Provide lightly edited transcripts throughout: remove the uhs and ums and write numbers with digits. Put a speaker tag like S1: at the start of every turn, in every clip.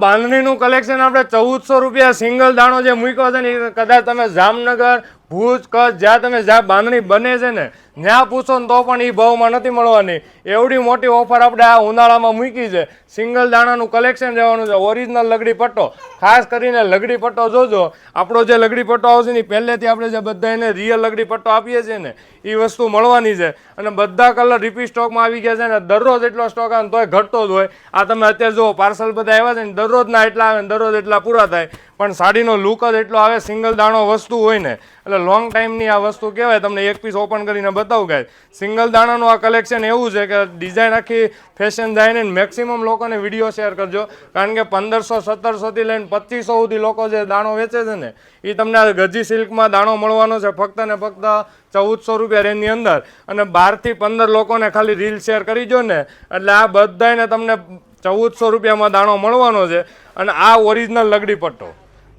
S1: બાંધણીનું collection આપણે 1400 રૂપિયા single દાણો જે મૂક્યો છે ને એ કદાચ તમે જામનગર ભુજ કચ્છ જ્યાં બાંધણી બને છે ને ત્યાં પૂછો ને તો પણ એ ભાવમાં નથી મળવાની. એવડી મોટી ઓફર આપણે આ ઉનાળામાં મૂકી છે. સિંગલ દાણાનું કલેક્શન રહેવાનું છે. ઓરિજિનલ લગડી પટ્ટો, ખાસ કરીને લગડી પટ્ટો જોજો. આપણો જે લગડી પટ્ટો આવશે ને પહેલેથી આપણે જે બધા એને રિયલ લગડી પટ્ટો આપીએ છીએ ને એ વસ્તુ મળવાની છે. અને બધા કલર રિપીટ સ્ટોકમાં આવી ગયા છે ને દરરોજ એટલો સ્ટોક આવે તોય ઘટતો જ હોય. આ તમે અત્યારે જુઓ પાર્સલ બધા આવ્યા છે ને દરરોજના એટલા આવે ને દરરોજ એટલા પૂરા થાય, પણ સાડીનો લુક જ એટલો આવે. સિંગલ દાણો વસ્તુ હોય ને એટલે લોંગ ટાઈમની આ વસ્તુ કહેવાય. તમને એક પીસ ઓપન કરીને બતાવું ગાય. સિંગલ દાણાનું આ કલેક્શન એવું છે કે ડિઝાઇન આખી ફેશન જાય ને મેક્સિમમ લોકોને વિડીયો શેર કરજો, કારણ કે 1500-1700થી લઈને 2500 સુધી લોકો જે દાણો વેચે છે ને એ તમને આ ગજી સિલ્કમાં દાણો મળવાનો છે ફક્ત ને ફક્ત 1400 રૂપિયા રેન્જની અંદર. અને 12 થી 15 લોકોને ખાલી રીલ શેર કરી દો ને એટલે આ બધાને તમને 1400 રૂપિયામાં દાણો મળવાનો છે. અને આ ઓરિજિનલ લગડી પટ્ટો,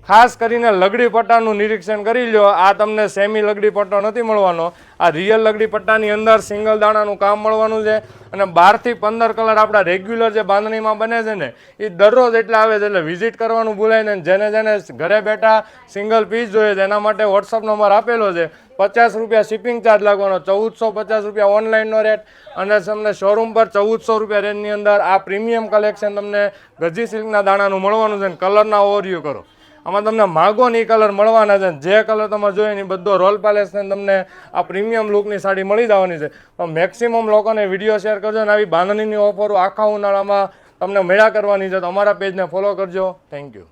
S1: ખાસ કરીને લગડી પટ્ટાનું નિરીક્ષણ કરી લો. આ તમને સેમી લગડી પટ્ટો નથી મળવાનો. આ રિયલ લગડી પટ્ટાની અંદર સિંગલ દાણાનું કામ મળવાનું છે. અને 12 થી 15 કલર આપણા રેગ્યુલર જે બાંધણીમાં બને છે ને એ દરરોજ એટલા આવે છે. એટલે વિઝિટ કરવાનું ભૂલાય ને. જેને ઘરે બેઠા સિંગલ પીસ જોઈએ છે એના માટે વોટ્સઅપ નંબર આપેલો છે. 50 રૂપિયા શિપિંગ ચાર્જ લાગવાનો, 1450 રૂપિયા ઓનલાઈનનો રેટ, અને તમને શોરૂમ પર 1400 રૂપિયા રેન્જની અંદર આ પ્રીમિયમ કલેક્શન તમને ગજી સિલ્કના દાણાનું મળવાનું છે. કલરના ઓવરવ્યૂ કરો. આમાં તમને માગો ને એ કલર મળવાના છે. જે કલર તમે જોઈએ ને બધો રોલ પેલેસને તમને આ પ્રીમિયમ લુકની સાડી મળી જવાની છે. તો મેક્સિમમ લોકોને વિડીયો શેર કરજો અને આવી બાંધણીની ઓફરો આખા ઉનાળામાં તમને મળ્યા કરવાની છે. તો અમારા પેજને ફોલો કરજો. Thank you.